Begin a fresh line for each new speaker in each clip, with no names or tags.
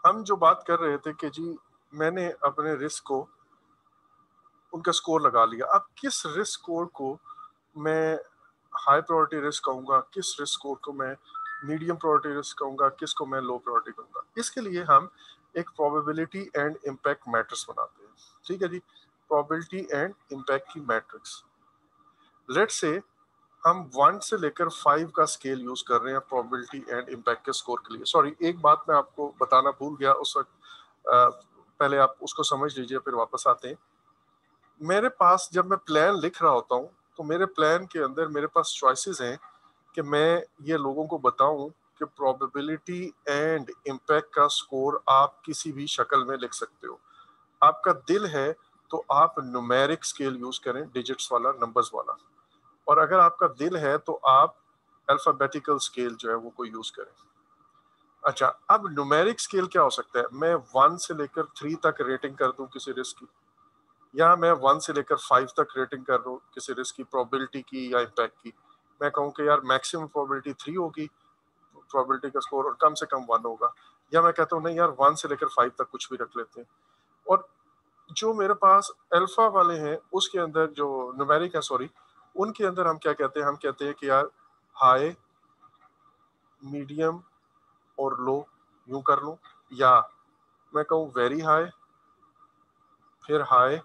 हम जो बात कर रहे थे कि जी मैंने अपने रिस्क को उनका स्कोर लगा लिया। अब किस रिस्क स्कोर को मैं हाई प्रायोरिटी रिस्क कहूँगा, किस रिस्क स्कोर को मैं मीडियम प्रायोरिटी रिस्क कहूँगा, किसको मैं लो प्रायोरिटी कहूँगा। इसके लिए हम एक प्रोबेबिलिटी एंड इम्पैक्ट मैट्रिक्स बनाते हैं। ठीक है जी, प्रोबेबिलिटी एंड इम्पैक्ट की मैट्रिक्स। लेट्स से हम 1 से लेकर 5 का स्केल यूज कर रहे हैं प्रोबेबिलिटी एंड इम्पैक्ट के स्कोर के लिए। सॉरी, एक बात मैं आपको बताना भूल गया उस वक्त, पहले आप उसको समझ लीजिए फिर वापस आते हैं। मेरे पास जब मैं प्लान लिख रहा होता हूँ तो मेरे प्लान के अंदर मेरे पास चॉइसेस हैं कि मैं ये लोगों को बताऊं कि प्रोबेबिलिटी एंड इम्पैक्ट का स्कोर आप किसी भी शक्ल में लिख सकते हो। आपका दिल है तो आप न्यूमेरिक स्केल यूज करें, डिजिट्स वाला, नंबर्स वाला। और अगर आपका दिल है तो आप अल्फाबेटिकल स्केल जो है वो कोई यूज करें। अच्छा, अब न्यूमेरिक स्केल क्या हो सकता है? मैं 1 से लेकर 3 तक रेटिंग कर दूं किसी रिस्क की, या मैं 1 से लेकर 5 तक रेटिंग कर दूं किसी रिस्क की, प्रोबेबिलिटी की या इम्पैक्ट की। मैं कहूं कि यार मैक्सिमम प्रोबेबिलिटी 3 होगी, प्रोबेबिलिटी का स्कोर, और कम से कम 1 होगा। या मैं कहता हूँ नहीं यार 1 से लेकर 5 तक कुछ भी रख लेते हैं। और जो मेरे पास अल्फा वाले हैं उसके अंदर, जो न्यूमेरिक है सॉरी, उनके अंदर हम क्या कहते हैं? हम कहते हैं कि यार हाई, मीडियम और लो, यूं कर लूं। या मैं कहूँ वेरी हाई, फिर हाई,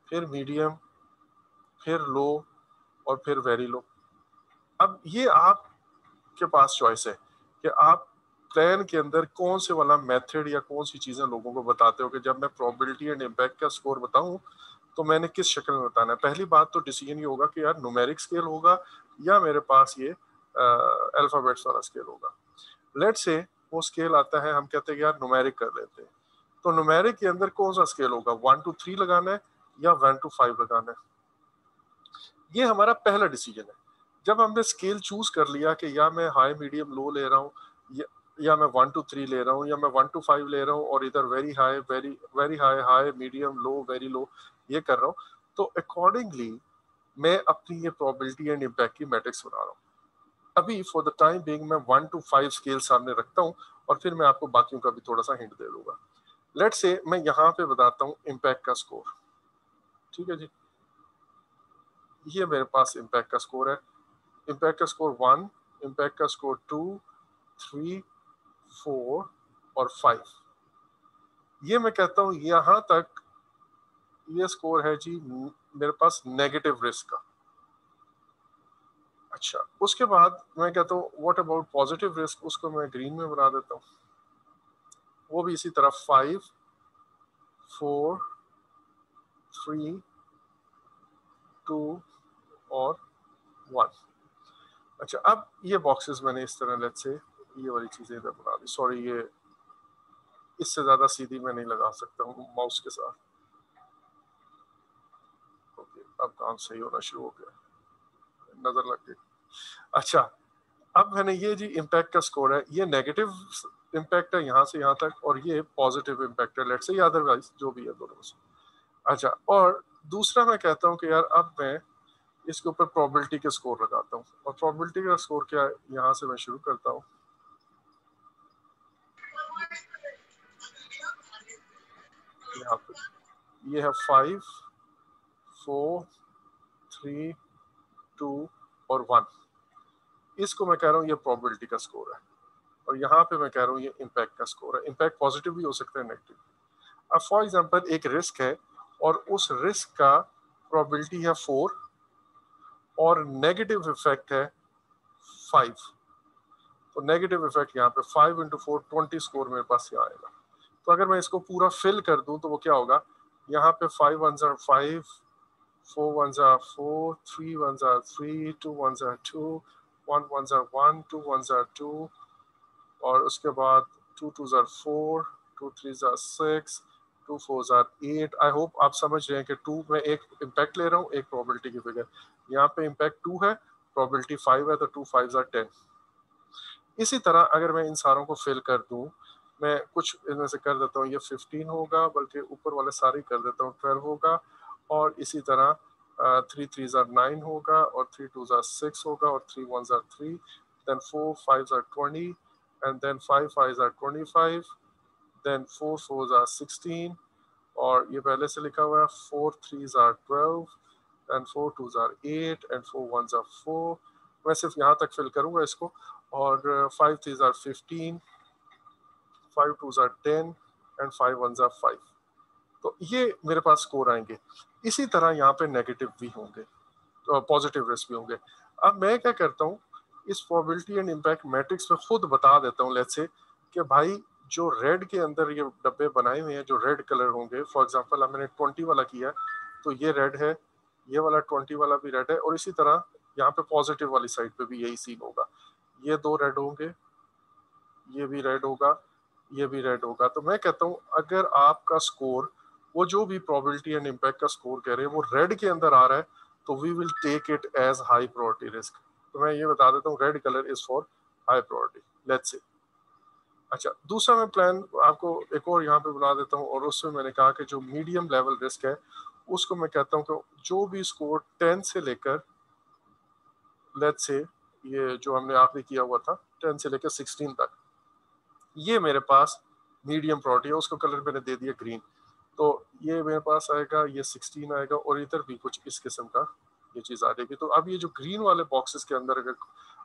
फिर मीडियम, फिर लो, और फिर वेरी लो। अब ये आपके पास चॉइस है कि आप प्लान के अंदर कौन से वाला मेथड या कौन सी चीजें लोगों को बताते हो कि जब मैं प्रोबेबिलिटी एंड इम्पैक्ट का स्कोर बताऊं तो मैंने किस शक्ल में बताना है। पहली बात तो डिसीजन ये होगा कि यार न्यूमेरिक स्केल होगा या मेरे पास ये अल्फाबेट्स वाला स्केल होगा। लेट से वो स्केल आता है, हम कहते हैं यार न्यूमेरिक कर लेते हैं। तो न्यूमेरिक के अंदर कौन सा स्केल होगा? 1 to 3 लगाना है या 1 to 5 लगाना है? ये हमारा पहला डिसीजन है। जब हमने स्केल चूज कर लिया कि या मैं हाई, मीडियम, लो ले रहा हूँ, या मैं 1 to 3 ले रहा हूँ, या मैं 1 to 5 ले रहा हूँ, और इधर very high, very very high, high, medium, low, very low, ये कर रहा हूँ, तो अकॉर्डिंगली मैं अपनी ये प्रोबेबिलिटी एंड इम्पैक्ट की मैट्रिक्स बना रहा हूँ। अभी फॉर द टाइम बीइंग मैं 1 to 5 स्केल सामने रखता हूँ, और फिर मैं आपको बाकियों का भी थोड़ा सा हिंट दे दूंगा। लेट्स से मैं यहाँ पे बताता हूँ इम्पैक्ट का स्कोर। ठीक है जी, ये मेरे पास इम्पैक्ट का स्कोर है। इम्पैक्ट का स्कोर 1, इम्पैक्ट का स्कोर 2, 3, 4 और 5। ये मैं कहता हूँ यहाँ तक ये स्कोर है जी मेरे पास नेगेटिव रिस्क का। अच्छा, उसके बाद मैं कहता हूँ व्हाट अबाउट पॉजिटिव रिस्क, उसको मैं ग्रीन में बना देता हूँ। वो भी इसी तरह 5, 4, 3, 2 और 1। अच्छा, अब ये बॉक्सेस मैंने इस तरह, लेट्स से ये वाली चीजें इधर बना दी। सॉरी, ये इससे ज्यादा सीधी मैं नहीं लगा सकता हूँ माउस के साथ। ओके, अब काम सही होना शुरू हो गया, नजर लग गई। अच्छा, अब मैंने ये जी इम्पैक्ट का स्कोर है, ये नेगेटिव इम्पैक्ट है यहाँ से यहाँ तक, और ये पॉजिटिव इम्पैक्ट है लेट्स से, या अदरवाइज जो भी है दोनों में से। अच्छा, और दूसरा मैं कहता हूँ कि यार अब मैं इसके ऊपर प्रोबेबिलिटी के स्कोर लगाता हूँ। और प्रोबेबिलिटी का स्कोर क्या है, यहाँ से मैं शुरू करता हूँ। यहाँ पे ये है 5, 4, 3, 2 और 1। इसको मैं कह रहा हूँ ये प्रोबेबिलिटी का स्कोर है, और यहाँ पे मैं कह रहा हूँ ये इम्पैक्ट का स्कोर है। इम्पैक्ट पॉजिटिव भी हो सकता है, नेगेटिव। अब फॉर एग्जांपल एक रिस्क है और उस रिस्क का प्रोबेबिलिटी है 4 और नेगेटिव इफेक्ट है 5। तो नेगेटिव इफेक्ट यहाँ पे 5 into 4, 20 स्कोर मेरे पास यहाँ आएगा। तो अगर मैं इसको पूरा फिल कर दूं तो वो क्या होगा? यहाँ पे 5 ones are 5, 4 ones are 4, 3 ones are 3, 2 ones are 2, 1 ones are 1, 2 ones are 2, और उसके बाद 2 twos are 4, 2 threes are 6, 2 fours are 8। I hope आप समझ रहे हैं कि 2 में एक इम्पैक्ट ले रहा हूँ, एक प्रोबेबिलिटी की फिगर। यहाँ पे इम्पैक्ट 2 है, प्रोबेबिलिटी 5 है, तो 2 5s are 10। इसी तरह अगर मैं इन सारों को फिल कर दूं, मैं कुछ इनमें से कर देता हूँ, ये 15 होगा, बल्कि ऊपर वाले सारे कर देता हूँ, 12 होगा, और इसी तरह 3 3s are 9 होगा, और 3 2s are 6 होगा, और 3 1s are 3, then 4 5s are 20, and then 5 5s are 25, then 4 4s are 16, और ये पहले से लिखा हुआ है 4 3s are 12 and 4 2s are 8 and 4 1s are 4। मैं सिर्फ यहाँ तक फिल करूंगा इसको, और 5 3s are 15, 5 2s are 10 and 5 1s are 5। तो ये मेरे पास स्कोर आएंगे। इसी तरह यहाँ पे नेगेटिव भी होंगे, तो पॉजिटिव रिस्क भी होंगे। अब मैं क्या करता हूँ, इस प्रोबेबिलिटी एंड इम्पैक्ट मैट्रिक्स में खुद बता देता हूँ लेट्स से कि भाई जो रेड के अंदर ये डब्बे बनाए हुए हैं, जो रेड कलर होंगे, फॉर एग्जांपल मैंने 20 वाला किया तो ये रेड है, ये वाला 20 वाला भी रेड है, और इसी तरह यहाँ पे पॉजिटिव वाली साइड पे भी यही सीन होगा। ये दो रेड होंगे, ये भी रेड होगा, ये भी रेड होगा। तो मैं कहता हूँ अगर आपका स्कोर, वो जो भी प्रोबेबिलिटी एंड इम्पैक्ट का स्कोर कह रहे हैं, वो रेड के अंदर आ रहा है, तो we will take it as high priority risk. तो मैं ये बता देता हूँ red colour is for high priority, let's say. अच्छा, दूसरा मैं प्लान आपको एक और यहाँ पे बना देता हूँ, और उसमें मैंने कहा कि जो मीडियम लेवल रिस्क है उसको मैं कहता हूँ कि जो भी स्कोर 10 से लेकर, लेट्स से ये जो हमने आखिरी किया हुआ था 10 से लेकर 16 तक, ये मेरे पास मीडियम प्रायोरिटी है, उसको कलर मैंने दे दिया ग्रीन। तो ये मेरे पास आएगा, ये 16 आएगा, और इधर भी कुछ इस किस्म का ये चीज आ जाएगी। तो अब ये जो ग्रीन वाले बॉक्सेस के अंदर अगर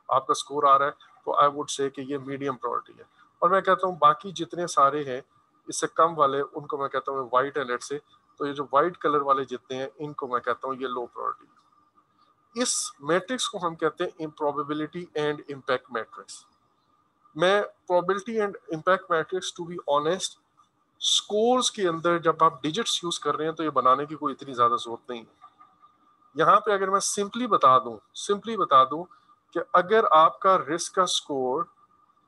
आपका स्कोर आ रहा है तो आई वुड से कि ये मीडियम प्रायोरिटी है। और मैं कहता हूँ बाकी जितने सारे हैं इससे कम वाले, उनको मैं कहता हूँ व्हाइट अलर्ट से, तो ये जो व्हाइट कलर वाले जितने हैं इनको मैं कहता हूँ ये लो प्रायोरिटी। इस मैट्रिक्स को हम कहते हैं प्रोबेबिलिटी एंड इम्पैक्ट मैट्रिक्स। मैं probability and impact matrix, to be honest, scores के अंदर जब आप डिजिट्स यूज कर रहे हैं तो ये बनाने की कोई इतनी ज्यादा जरूरत नहीं है। यहाँ पे अगर मैं सिंपली बता दूं कि अगर आपका रिस्क का score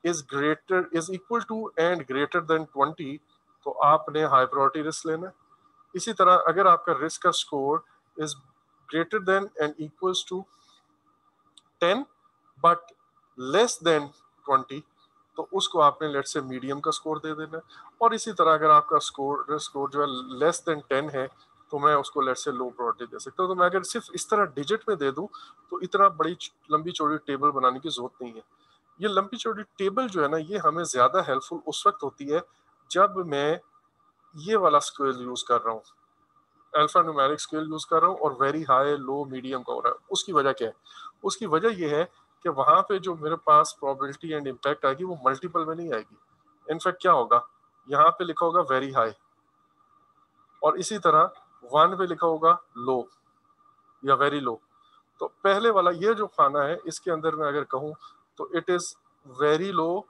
is equal to and greater than 20, तो आपने हाई प्रायोरिटी रिस्क लेना है। इसी तरह अगर आपका रिस्क का score is greater than and equals to 10 but less than 20, तो उसको आपने लेट से मीडियम का स्कोर दे देना है। और इसी तरह अगर आपका स्कोर जो है लेस देन 10 है, तो मैं उसको लेट से लो प्रायोरिटी दे सकता हूँ। तो मैं अगर सिर्फ इस तरह डिजिट में दे दूं तो इतना बड़ी लंबी चौड़ी टेबल बनाने की जरूरत नहीं है। ये लंबी चौड़ी टेबल जो है ना, ये हमें ज्यादा हेल्पफुल उस वक्त होती है जब मैं ये वाला स्केल यूज कर रहा हूँ, अल्फा न्यूमेरिक स्केल यूज कर रहा हूँ, और वेरी हाई लो मीडियम का हो रहा है। उसकी वजह क्या है? उसकी वजह यह है कि वहां पे जो मेरे पास प्रोबेबिलिटी एंड इम्पैक्ट आएगी वो मल्टीपल में नहीं आएगी। इनफैक्ट क्या होगा, यहाँ पे लिखा होगा वेरी हाई, और इसी तरह 1 पे लिखा होगा लो या वेरी लो। तो पहले वाला ये जो खाना है इसके अंदर मैं अगर कहूँ तो it is very low,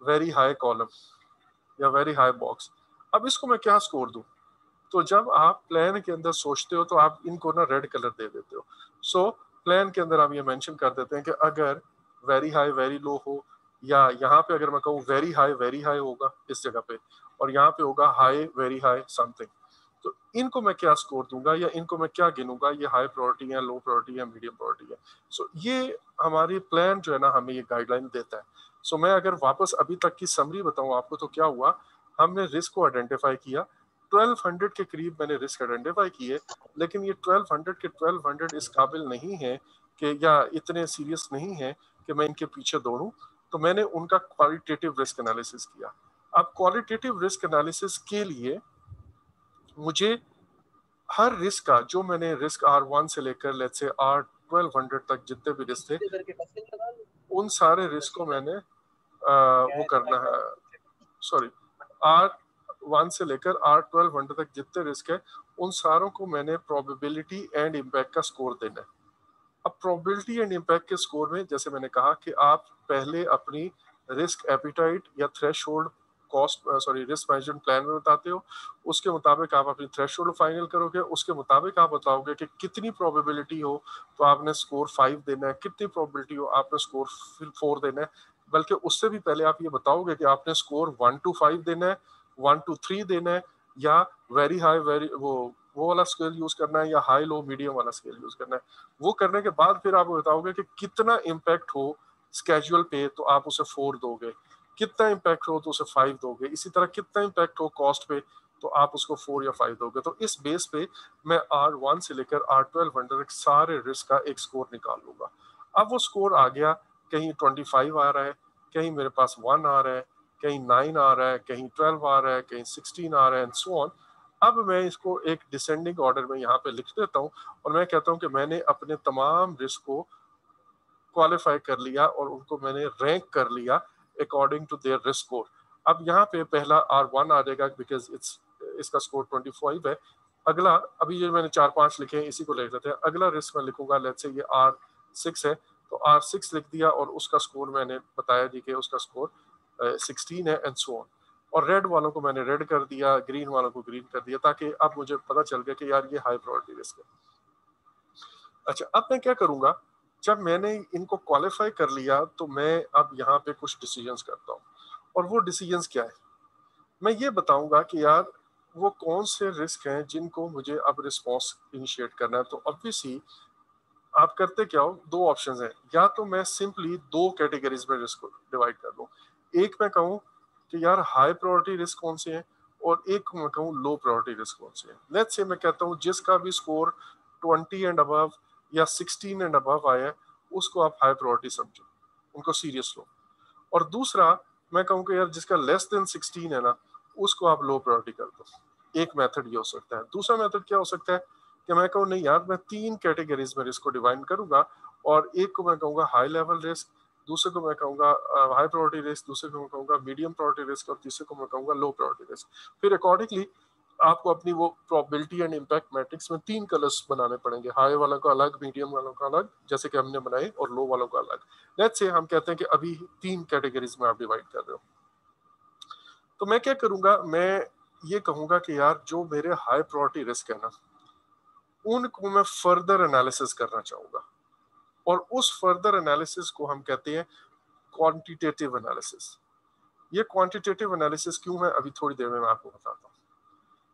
very high column या वेरी हाई बॉक्स। अब इसको मैं क्या स्कोर दूं? तो जब आप प्लान के अंदर सोचते हो तो आप इनको ना रेड कलर दे देते हो। सो प्लान के अंदर आप ये मेंशन कर देते हैं कि अगर वेरी हाई वेरी लो हो, या यहाँ पे अगर मैं कहूँ वेरी हाई होगा इस जगह पे, और यहाँ पे होगा हाई वेरी हाई समथिंग, तो इनको मैं क्या स्कोर दूंगा या इनको मैं क्या गिनूंगा, ये हाई प्रायोरिटी है, लो प्रायोरिटी है, मीडियम प्रायोरिटी है। सो ये हमारी प्लान जो है ना हमें ये गाइडलाइन देता है। सो मैं अगर वापस अभी तक की समरी बताऊं आपको तो क्या हुआ, हमने रिस्क को आइडेंटिफाई किया, 1200 के करीब मैंने रिस्क आइडेंटिफाई किए, लेकिन ये 1200 के 1200 इस काबिल नहीं है कि, या इतने सीरियस नहीं है कि मैं इनके पीछे दौड़ूं। तो मैंने उनका क्वालिटेटिव रिस्क एनालिसिस किया। अब क्वालिटेटिव रिस्क एनालिसिस के लिए मुझे हर रिस्क का, जो मैंने रिस्क R1 से लेकर लेट्स से R1200 तक जितने भी रिस्क थे, उन सारे रिस्क को मैंने वो करना है, सॉरी, R1 से लेकर R1200 तक जितने रिस्क है उन सारों को मैंने प्रोबेबिलिटी एंड इम्पैक्ट का स्कोर देना है। अब प्रोबेबिलिटी एंड इम्पैक्ट के स्कोर में जैसे मैंने कहा कि आप पहले अपनी रिस्क एपिटाइट या threshold cost, sorry, risk management plan में बताते हो, उसके मुताबिक आप अपनी थ्रेशोल्ड फाइनल करोगे, उसके मुताबिक आप बताओगे कि कितनी प्रोबेबिलिटी हो तो आपने स्कोर 5 देना है, कितनी प्रोबेबिलिटी हो आपने स्कोर 4 देना है। बल्कि उससे भी पहले आप ये बताओगे कि आपने स्कोर 1 to 5 देना है, 1 to 3 देना है, या वेरी हाई वेरी वो वाला स्केल यूज करना है, या हाई लो मीडियम वाला स्केल यूज करना है। वो करने के बाद फिर आप बताओगे कि कितना इम्पैक्ट हो स्केजुअल पे तो आप उसे 4 दोगे, कितना इम्पैक्ट हो तो उसे 5 दोगे, इसी तरह कितना इम्पैक्ट हो कॉस्ट पे तो आप उसको 4 या 5 दोगे। तो इस बेस पे मैं R1 से लेकर R1200 सारे रिस्क का एक स्कोर निकाल लूंगा। अब वो स्कोर आ गया, कहीं 25 आ रहा है, कहीं मेरे पास 1 आ रहा है, कहीं 9 आ रहा है, कहीं 12 आ रहा है, कहीं 16 आ रहा है एंड सो ऑन। अब मैं इसको एक डिसेंडिंग ऑर्डर में यहाँ पे लिख देता हूँ और मैं कहता हूँ कि मैंने अपने तमाम रिस्क को क्वालिफाई कर लिया और उनको मैंने रैंक कर लिया according to their risk score. अब यहाँ पे पहला R1 आ जाएगा बिकॉज इसका स्कोर 25 है। अगला, अभी ये मैंने 4-5 लिखे हैं, इसी को लिख लेते हैं। अगला रिस्क मैं लिखूंगा, लेट्स से ये R6 है, तो R6 लिख दिया और उसका स्कोर मैंने बताया जी कि उसका स्कोर 16 है एंड सो ऑन। और रेड वालों को मैंने रेड कर दिया, ग्रीन वालों को ग्रीन कर दिया, ताकि अब मुझे पता चल गया कि यार ये हाई प्रायोरिटी रिस्क है। अच्छा, अब मैं क्या करूंगा, जब मैंने इनको क्वालिफाई कर लिया तो मैं अब यहाँ पे कुछ डिसीजंस करता हूँ। और वो डिसीजंस क्या है, मैं ये बताऊंगा कि यार वो कौन से रिस्क हैं जिनको मुझे अब रिस्पॉन्स इनिशिएट करना है। तो ऑब्वियसली आप करते क्या हो, दो ऑप्शंस हैं, या तो मैं सिंपली दो कैटेगरीज में रिस्क को डिवाइड कर दूं। एक मैं कहूँ कि यार हाई प्रायोरिटी रिस्क कौन से हैं, और एक को मैं कहूँ लो प्रायोरिटी रिस्क कौन से हैं। लेट्स से मैं कहता हूँ जिसका भी स्कोर 20 एंड अबव या 16 एंड अबव आया है, उसको आप हाई प्रायोरिटी समझो, उनको सीरियस लो। और दूसरा मैं कहूँ कि यार जिसका लेस देन 16 है ना, उसको आप लो प्रायोरिटी कर दो। एक मेथड ये हो सकता है। दूसरा मेथड क्या हो सकता है कि मैं कहूँ नहीं यार, मैं 3 कैटेगरीज में रिस्क को डिवाइड करूंगा, और एक को मैं कहूँगा हाई लेवल रिस्क, दूसरे को मैं कहूँगा हाई प्रायोरिटी रिस्क, दूसरे को मैं कहूँगा मीडियम प्रायोरिटी रिस्क, और तीसरे को मैं कहूँगा लो प्रायोरिटी रिस्क। फिर अकॉर्डिंगली आपको अपनी वो प्रोबेबिलिटी एंड इम्पैक्ट मैट्रिक्स में 3 कलर्स बनाने पड़ेंगे, हाई वालों का अलग, मीडियम वालों का अलग, जैसे कि हमने बनाए, और लो वालों का अलग। लेट्स से हम कहते हैं कि अभी 3 कैटेगरीज में आप डिवाइड कर रहे हो। तो मैं क्या करूंगा, मैं ये कहूंगा कि यार जो मेरे हाई प्रायोरिटी रिस्क है ना, उनको मैं फर्दर एनालिसिस करना चाहूंगा। और उस फर्दर एनालिसिस को हम कहते हैं क्वांटिटेटिव एनालिसिस। ये क्वांटिटेटिव एनालिसिस क्यों है, अभी थोड़ी देर में मैं आपको बताता हूँ।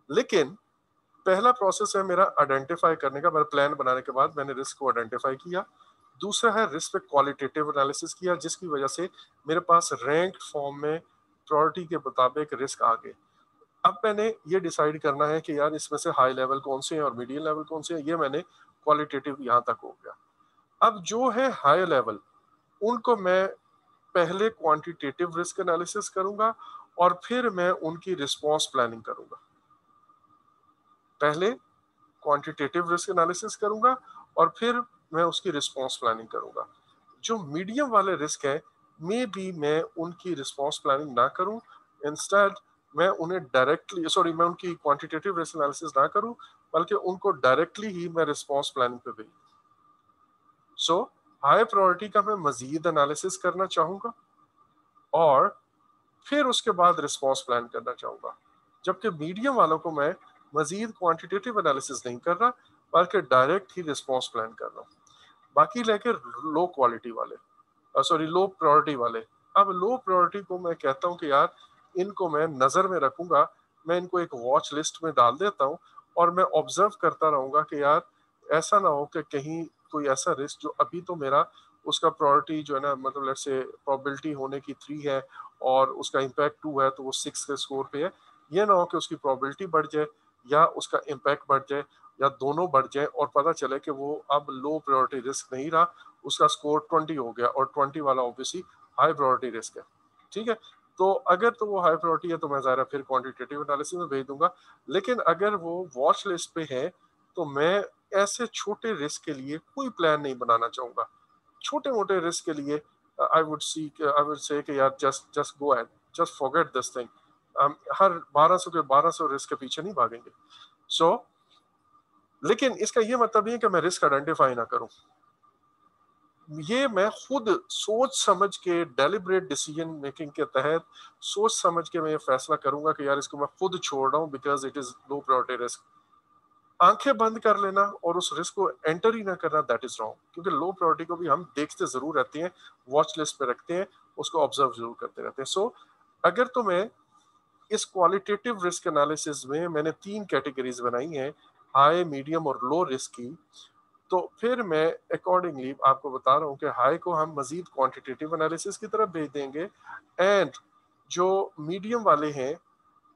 लेकिन पहला प्रोसेस है मेरा आइडेंटिफाई करने का, मेरा प्लान बनाने के बाद मैंने रिस्क को आइडेंटिफाई किया। दूसरा है रिस्क पे क्वालिटेटिव एनालिसिस किया, जिसकी वजह से मेरे पास रैंक फॉर्म में प्रायोरिटी के मुताबिक रिस्क आ गए। अब मैंने ये डिसाइड करना है कि यार इसमें से हाई लेवल कौन से हैं और मीडियम लेवल कौन से हैं। ये मैंने क्वालिटेटिव यहाँ तक हो गया। अब जो है हाई लेवल, उनको मैं पहले क्वांटिटेटिव रिस्क एनालिसिस करूंगा और फिर मैं उनकी रिस्पॉन्स प्लानिंग करूंगा। पहले क्वांटिटेटिव रिस्क एनालिसिस करूंगा और फिर मैं उसकी रिस्पॉन्स प्लानिंग करूंगा। जो मीडियम वाले रिस्क है, मे बी मैं उनकी रिस्पॉन्स प्लानिंग ना करूं, इंस्टेड मैं उन्हें डायरेक्टली, सॉरी, मैं उनकी क्वांटिटेटिव रिस्क एनालिसिस ना करूं, बल्कि उनको डायरेक्टली ही मैं रिस्पॉन्स प्लानिंग पे भेज। सो हाई प्रायोरिटी का मैं मजीद एनालिसिस करना चाहूंगा और फिर उसके बाद रिस्पॉन्स प्लान करना चाहूंगा। जबकि मीडियम वालों को मैं मजीद क्वांटिटेटिव एनालिसिस नहीं कर रहा, बल्कि डायरेक्ट ही रिस्पॉन्स प्लान कर रहा हूँ। बाकी लेके लो क्वालिटी वाले, सॉरी, लो प्रायोरिटी वाले। अब लो प्रायोरिटी को मैं कहता हूँ कि यार इनको मैं नजर में रखूंगा, मैं इनको एक वॉच लिस्ट में डाल देता हूँ और मैं ऑब्जर्व करता रहूंगा कि यार ऐसा ना हो कि कहीं कोई ऐसा रिस्क जो अभी तो मेरा उसका प्रायोरिटी जो है ना, मतलब लेट्स से प्रोबेबिलिटी होने की 3 है और उसका इम्पैक्ट 2 है, तो वो 6 के स्कोर पे है। ये ना हो कि उसकी प्रोबेबिलिटी बढ़ जाए या उसका इम्पैक्ट बढ़ जाए या दोनों बढ़ जाए और पता चले कि वो अब लो प्रायोरिटी रिस्क नहीं रहा, उसका स्कोर 20 हो गया, और 20 वाला ऑब्वियसली हाई प्रायोरिटी रिस्क है। ठीक है, तो अगर तो वो हाई प्रायोरिटी है तो मैं ज़रा फिर क्वांटिटेटिव एनालिसिस में भेज दूंगा। लेकिन अगर वो वॉच लिस्ट पे है तो मैं ऐसे छोटे रिस्क के लिए कोई प्लान नहीं बनाना चाहूंगा। छोटे मोटे रिस्क के लिए आई वुड से कि यार just just go ahead, just forget this thing. हर 1200 के 1200 रिस्क के पीछे नहीं भागेंगे। सो लेकिन इसका ये मतलब नहीं है कि मैं रिस्क आइडेंटिफाई ना करूं। ये मैं खुद सोच समझ के डेलिब्रेट डिसीजन मेकिंग के तहत सोच समझ के मैं ये फैसला करूंगा कि यार इसको मैं खुद छोड़ रहा हूँ because it is low priority risk. आंखें बंद कर लेना और उस रिस्क को एंटर ही ना करना, दैट इज रॉन्ग। क्योंकि लो प्रायोरिटी को भी हम देखते जरूर रहते हैं, वॉच लिस्ट पे रखते हैं, उसको ऑब्जर्व जरूर करते रहते हैं। सो अगर तो मैं इस क्वालिटेटिव रिस्क एनालिसिस में मैंने 3 कैटेगरीज बनाई हैं, हाई, मीडियम और लो रिस्क की, तो फिर मैं अकॉर्डिंगली आपको बता रहा हूँ कि हाई को हम मजीद क्वांटिटेटिव एनालिसिस की तरफ भेज देंगे एंड जो मीडियम वाले हैं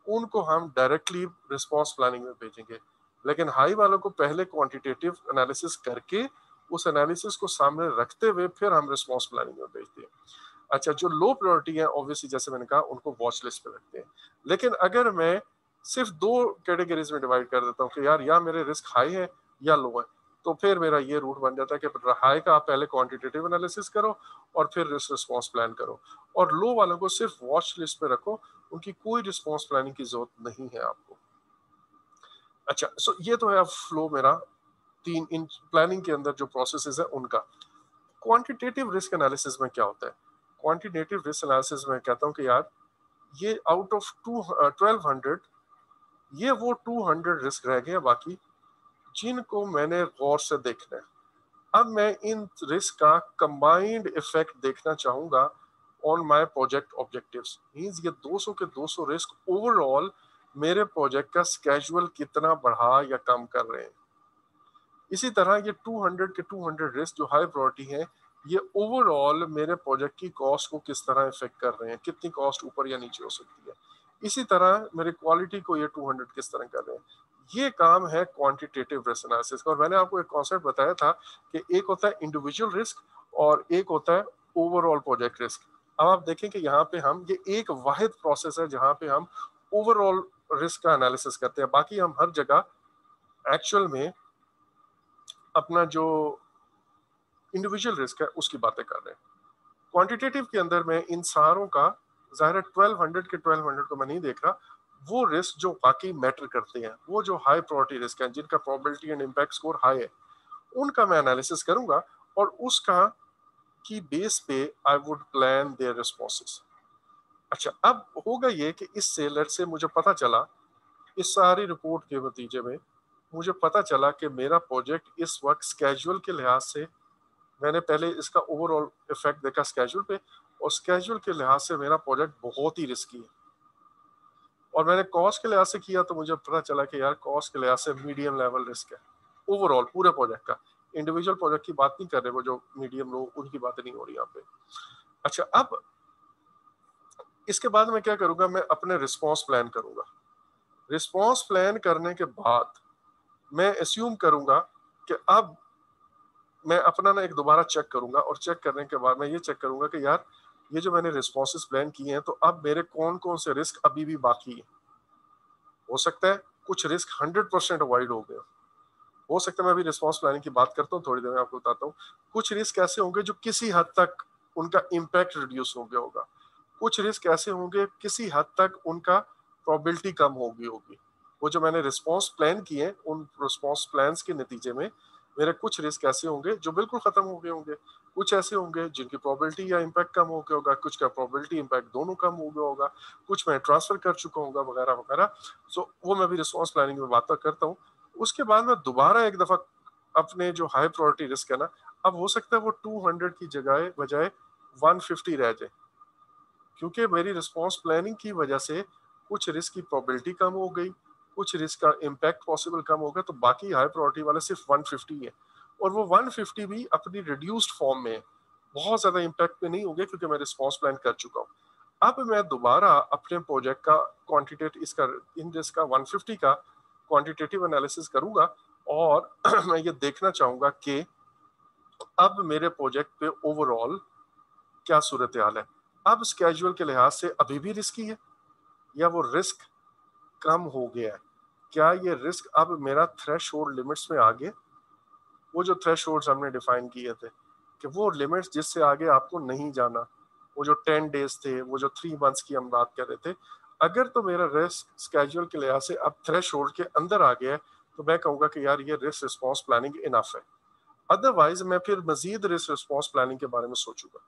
उनको हम डायरेक्टली रिस्पॉन्स प्लानिंग में भेजेंगे। लेकिन हाई वालों को पहले क्वांटिटेटिव एनालिसिस करके उस एनालिसिस को सामने रखते हुए फिर हम रिस्पॉन्स प्लानिंग में भेजते हैं। अच्छा, जो लो प्रायोरिटी है ऑब्वियसली जैसे मैंने कहा उनको वॉच लिस्ट पे रखते हैं। लेकिन अगर मैं सिर्फ दो कैटेगरीज में डिवाइड कर देता हूँ कि यार या मेरे रिस्क हाई है या लो है, तो फिर मेरा ये रूट बन जाता है कि हाई का आप पहले क्वांटिटेटिव एनालिसिस करो और फिर रिस्क रिस्पॉन्स प्लान करो, और लो वालों को सिर्फ वॉच लिस्ट पे रखो, उनकी कोई रिस्पॉन्स प्लानिंग की जरूरत नहीं है आपको। अच्छा, सो ये तो है फ्लो मेरा तीन इन प्लानिंग के अंदर जो प्रोसेसेस है उनका। क्वांटिटेटिव रिस्क एनालिसिस में क्या होता है? क्वांटिटेटिव रिस्क एनालिसिस में कहता हूँ कि यार ये आउट ऑफ 1200 ये वो 200 रिस्क रह गए बाकी, जिनको मैंने गौर से देखना है। अब मैं इन रिस्क का कंबाइंड इफेक्ट देखना चाहूंगा on my project objectives. Means ये 200 के 200 रिस्क ओवरऑल मेरे प्रोजेक्ट का स्केड्यूल कितना बढ़ा या कम कर रहे हैं। इसी तरह ये 200 के 200 रिस्क जो हाई प्रायोरिटी हैं, ये ओवरऑल मेरे प्रोजेक्ट की कॉस्ट को किस तरह इफेक्ट कर रहे हैं, कितनी कॉस्ट ऊपर या नीचे हो सकती है। इसी तरह मेरे क्वालिटी को ये 200 किस तरह कर रहे हैं। ये काम है क्वांटिटेटिव रिस्क एनालिसिस का। और मैंने आपको एक कॉन्सेप्ट बताया था कि एक होता है इंडिविजुअल रिस्क और एक होता है ओवरऑल प्रोजेक्ट रिस्क। अब आप देखें कि यहाँ पे हम ये एक वाहिद प्रोसेस है जहाँ पे हम ओवरऑल रिस्क का एनालिसिस करते हैं, बाकी हम हर जगह एक्चुअल में अपना जो इंडिविजुअल रिस्क है उसकी बातें कर रहे हैं। क्वांटिटेटिव के अंदर में इन सारों का जाहिर है 1200 के 1200 को मैं नहीं देख रहा, वो रिस्क जो बाकी मैटर करते हैं, वो जो हाई प्रायोरिटी रिस्क है जिनका probability and impact score high है, उनका मैं एनालिसिस करूंगा और उसका की बेस पे I would plan their responses. अच्छा, अब होगा ये कि इससे लेट्स से मुझे पता चला, इस सारी रिपोर्ट के नतीजे में मुझे पता चला कि मेरा प्रोजेक्ट इस वक्त स्केड्यूल के लिहाज से, मैंने पहले इसका ओवरऑल इफेक्ट देखा स्केड्यूल पे, और स्केड्यूल के लिहाज से मेरा प्रोजेक्ट बहुत ही रिस्की है। और मैंने कॉस्ट के लिहाज से किया तो मुझे पता चला कि यार कॉस्ट के लिहाज से मीडियम लेवल रिस्क है ओवरऑल पूरे प्रोजेक्ट का। इंडिविजुअल प्रोजेक्ट की बात नहीं कर रहे, वो जो मीडियम लोग उनकी बातें नहीं हो रही यहाँ पे। अच्छा, अब इसके बाद मैं क्या करूंगा, मैं अपने रिस्पॉन्स प्लान करूंगा। रिस्पॉन्स प्लान करने के बाद मैं एस्यूम करूंगा कि अब मैं अपना ना एक दोबारा चेक करूंगा, और चेक करने के बाद मैं ये चेक करूंगा कि यार ये जो मैंने रिस्पॉन्सेस प्लान किए हैं, तो अब मेरे कौन कौन से रिस्क अभी भी बाकी है। हो सकता है कुछ रिस्क 100% अवॉइड हो गए, हो सकता है, मैं अभी रिस्पॉन्स प्लानिंग की बात करता हूँ थोड़ी देर में आपको बताता हूँ। कुछ रिस्क ऐसे होंगे जो किसी हद तक उनका इम्पैक्ट रिड्यूस हो गया होगा, कुछ रिस्क ऐसे होंगे किसी हद तक उनका प्रोबेबिलिटी कम हो गई होगी। वो जो मैंने रिस्पॉन्स प्लान किए, उन रिस्पॉन्स प्लान्स के नतीजे में मेरे कुछ रिस्क ऐसे होंगे जो बिल्कुल खत्म हो गए होंगे, कुछ ऐसे होंगे जिनकी प्रोबेबिलिटी या इम्पैक्ट कम हो गया होगा, कुछ का प्रोबेबिलिटी इम्पैक्ट दोनों कम हो गया होगा, कुछ मैं ट्रांसफर कर चुका हूँ वगैरह वगैरह। सो वो मैं भी रिस्पॉन्स प्लानिंग में बात करता हूँ। उसके बाद मैं दोबारा एक दफा अपने जो हाई प्रायोरिटी रिस्क है ना, अब हो सकता है वो 200 की जगह बजाय 150 रह जाए, क्योंकि मेरी रिस्पॉन्स प्लानिंग की वजह से कुछ रिस्क की प्रोबेबिलिटी कम हो गई, कुछ रिस्क का इम्पैक्ट पॉसिबल कम हो गया, तो बाकी हाई प्रायोरिटी वाले सिर्फ 150 है, और वो 150 भी अपनी रिड्यूस्ड फॉर्म में, बहुत ज्यादा इम्पैक्ट पे नहीं हो गया क्योंकि मैं रिस्पॉन्स प्लान कर चुका हूँ। अब मैं दोबारा अपने प्रोजेक्ट का क्वांटिटेटिव इसका इन रिस्क का 150 का क्वांटिटेटिव एनालिसिस करूंगा, और मैं ये देखना चाहूंगा कि अब मेरे प्रोजेक्ट पे ओवरऑल क्या सूरत हाल है। अब स्केड्यूल के लिहाज से अभी भी रिस्की है या वो रिस्क कम हो गया है, क्या ये रिस्क अब मेरा थ्रेशोल्ड लिमिट्स में आ गया, वो जो थ्रेशोल्ड्स हमने डिफाइन किए थे कि वो लिमिट्स जिससे आगे आपको नहीं जाना, वो जो 10 डेज थे, वो जो 3 मंथ्स की हम बात कर रहे थे, अगर तो मेरा रिस्क स्केड्यूल के लिहाज से अब थ्रेशोल्ड के अंदर आ गया है, तो मैं कहूंगा कि यार ये रिस्क रिस्पॉन्स प्लानिंग इनफ है। अदरवाइज मैं फिर मजीद रिस्क रिस्पॉन्स प्लानिंग के बारे में सोचूंगा।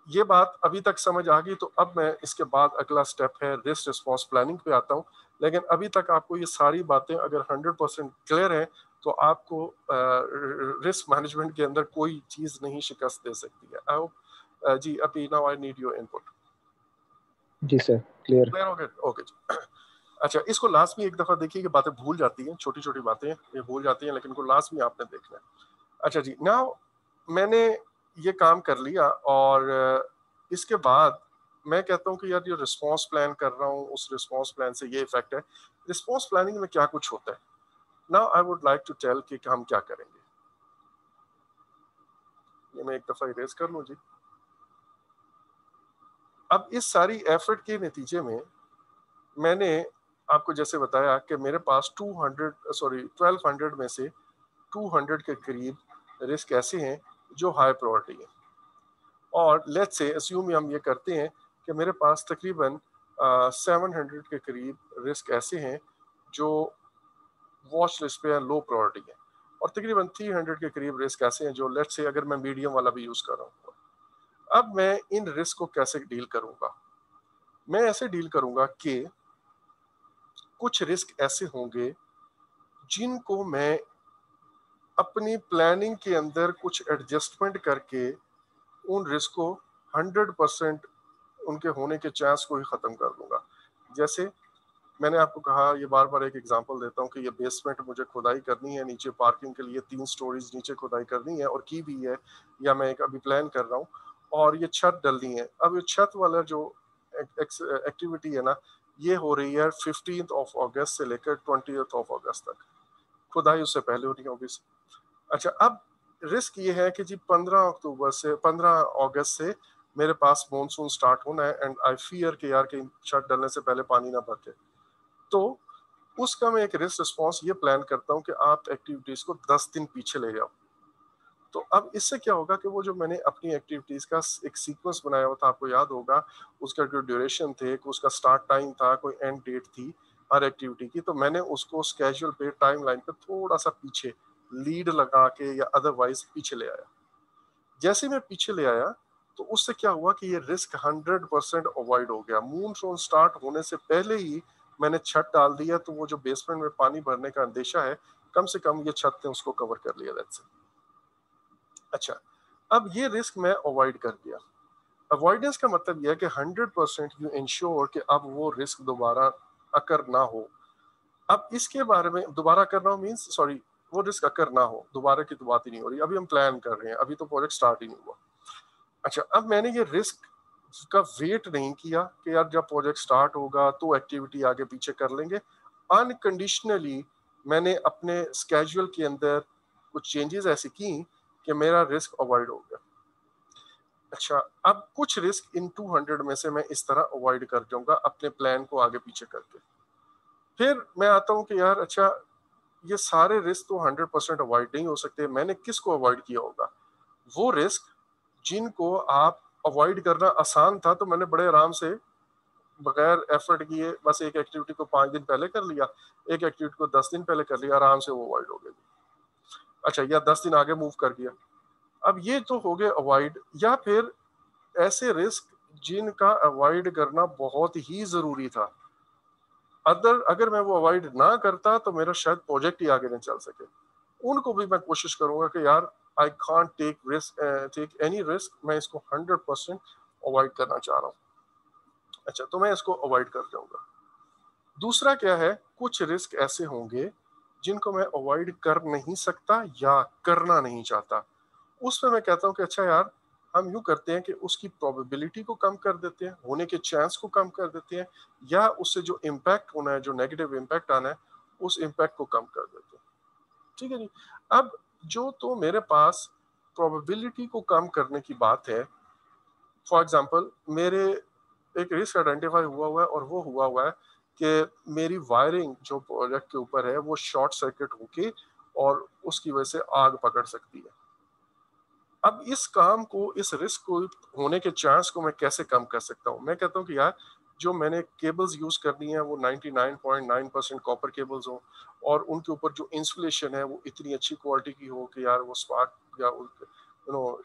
ये बात अभी तक समझ आ गई, तो अब मैं इसके बाद अगला स्टेप है रिस्क रिस्पॉन्स प्लानिंग पे आता हूँ। लेकिन अभी तक आपको ये सारी बातें अगर 100% क्लियर है, तो आपको रिस्क मैनेजमेंट के अंदर कोई चीज नहीं शिकस्त दे सकती है। आई होप जी, अभी now I need your input.
जी सर, क्लियर।
क्लियर हो गया? ओके जी। अच्छा, इसको लास्ट में एक दफा देखिए कि बातें भूल जाती हैं, छोटी छोटी बातें ये भूल जाती हैं, लेकिन इनको लास्ट में आपने देखना है। अच्छा जी, नाउ मैंने ये काम कर लिया, और इसके बाद मैं कहता हूँ कि यार जो रिस्पॉन्स प्लान कर रहा हूँ, उस रिस्पॉन्स प्लान से ये इफेक्ट है। रिस्पॉन्स प्लानिंग में क्या कुछ होता है, now I would like to tell कि हम क्या करेंगे। ये मैं एक दफा इरेज कर लूँ जी। अब इस सारी एफर्ट के नतीजे में मैंने आपको जैसे बताया कि मेरे पास 1200 में से 200 के करीब रिस्क ऐसे हैं जो हाई प्रायोरिटी है। और लेट्स से अस्यूम हम ये करते हैं कि मेरे पास तकरीबन 700 के करीब रिस्क ऐसे हैं जो वॉच लिस्ट पे है, लो प्रायोरिटी है, और तकरीबन 300 के करीब रिस्क ऐसे हैं जो लेट्स से अगर मैं मीडियम वाला भी यूज कर रहा हूँ। अब मैं इन रिस्क को कैसे डील करूंगा? मैं ऐसे डील करूंगा कि कुछ रिस्क ऐसे होंगे जिनको मैं अपनी प्लानिंग के अंदर कुछ एडजस्टमेंट करके उन रिस्क को 100% उनके होने के चांस को ही खत्म कर दूंगा। जैसे मैंने आपको कहा, ये बार बार एक एग्जांपल देता हूँ कि ये बेसमेंट मुझे खुदाई करनी है, नीचे पार्किंग के लिए 3 स्टोरीज नीचे खुदाई करनी है और की भी है, या मैं एक अभी प्लान कर रहा हूँ, और ये छत डलनी है। अब ये छत वाला जो एक्टिविटी है ना, ये हो रही है 15 अगस्त से लेकर 20 अगस्त तक। खुदाई उससे पहले होनी होगी। अच्छा, अब रिस्क ये है कि जी 15 अगस्त से मेरे पास मॉनसून स्टार्ट होना है, एंड आई फियर कि यार कहीं छत डलने से पहले पानी ना भर जाए। तो उसका मैं एक रिस्क रिस्पॉन्स ये प्लान करता हूँ कि आप एक्टिविटीज को 10 दिन पीछे ले जाओ। तो अब इससे क्या होगा कि वो जो मैंने अपनी एक्टिविटीज का एक सीक्वेंस बनाया हुआ था, आपको याद होगा, उसका जो ड्यूरेशन थे, उसका स्टार्ट टाइम था, कोई एंड डेट थी हर एक्टिविटी की, तो मैंने उसको स्केड्यूल पे टाइम लाइन पे थोड़ा सा पीछे लीड लगा के या अदरवाइज पीछे ले आया। जैसे मैं पीछे ले आया तो उससे क्या हुआ कि ये रिस्क 100% अवॉइड हो गया। मूनसून स्टार्ट होने से पहले ही मैंने छत डाल दिया, तो वो जो बेसमेंट में पानी भरने का अंदेशा है, कम से कम ये छत ने उसको कवर कर लिया। That's it. अच्छा, अब ये रिस्क मैं अवॉइड कर दिया। अवॉइडेंस का मतलब यह है कि 100% यू इंश्योर कि अब वो रिस्क दोबारा अकर ना हो। अब इसके बारे में दोबारा करना हो मीन्स, सॉरी, वो रिस्क अकर ना हो, दोबारा की तो बात ही नहीं हो रही, अभी हम प्लान कर रहे हैं, अभी तो प्रोजेक्ट स्टार्ट ही नहीं हुआ। अच्छा, अब मैंने ये रिस्क का वेट नहीं किया कि यार जब प्रोजेक्ट स्टार्ट होगा तो एक्टिविटी आगे पीछे कर लेंगे। अनकंडीशनली मैंने अपने स्केड्यूल के अंदर कुछ चेंजेस ऐसी की कि मेरा रिस्क अवॉइड हो गया। अच्छा, अब कुछ रिस्क इन 200 में से मैं इस तरह अवॉइड कर जाऊंगा अपने प्लान को आगे पीछे करके। फिर मैं आता हूँ कि यार अच्छा, ये सारे रिस्क तो 100% अवॉइड नहीं हो सकते, मैंने किसको अवॉइड किया होगा? वो रिस्क जिनको आप अवॉइड करना आसान था, तो मैंने बड़े आराम से बगैर एफर्ट किए बस एक एक्टिविटी को 5 दिन पहले कर लिया, एक एक्टिविटी को 10 दिन पहले कर लिया, आराम से वो अवॉइड हो गई। अच्छा, या 10 दिन आगे मूव कर दिया। अब ये तो हो गए अवॉइड। या फिर ऐसे रिस्क जिनका अवॉइड करना बहुत ही जरूरी था, अगर मैं वो अवॉइड ना करता तो मेरा शायद प्रोजेक्ट ही आगे नहीं चल सके। उनको भी मैं कोशिश करूंगा कि यार I can't take any risk, मैं इसको 100% अवॉइड करना चाह रहा हूँ। अच्छा, तो मैं इसको अवॉइड कर जाऊंगा। दूसरा क्या है, कुछ रिस्क ऐसे होंगे जिनको मैं अवॉइड कर नहीं सकता या करना नहीं चाहता। उसमें मैं कहता हूँ कि अच्छा यार, हम यूं करते हैं कि उसकी प्रोबेबिलिटी को कम कर देते हैं, होने के चांस को कम कर देते हैं, या उससे जो इम्पैक्ट होना है, जो नेगेटिव इम्पैक्ट आना है, उस इम्पैक्ट को कम कर देते हैं। ठीक है जी। अब जो तो मेरे पास प्रोबेबिलिटी को कम करने की बात है, फॉर एग्जांपल मेरे एक रिस्क आइडेंटिफाई हुआ है, और वो हुआ है कि मेरी वायरिंग जो प्रोजेक्ट के ऊपर है वो शॉर्ट सर्किट होके और उसकी वजह से आग पकड़ सकती है। अब इस काम को, इस रिस्क को होने के चांस को मैं कैसे कम कर सकता हूँ? मैं कहता हूँ कि यार, जो मैंने केबल्स यूज करनी है वो 99.9% कॉपर केबल्स हो, और उनके ऊपर जो इंसुलेशन है वो इतनी अच्छी क्वालिटी की हो कि यार वो स्पार्क या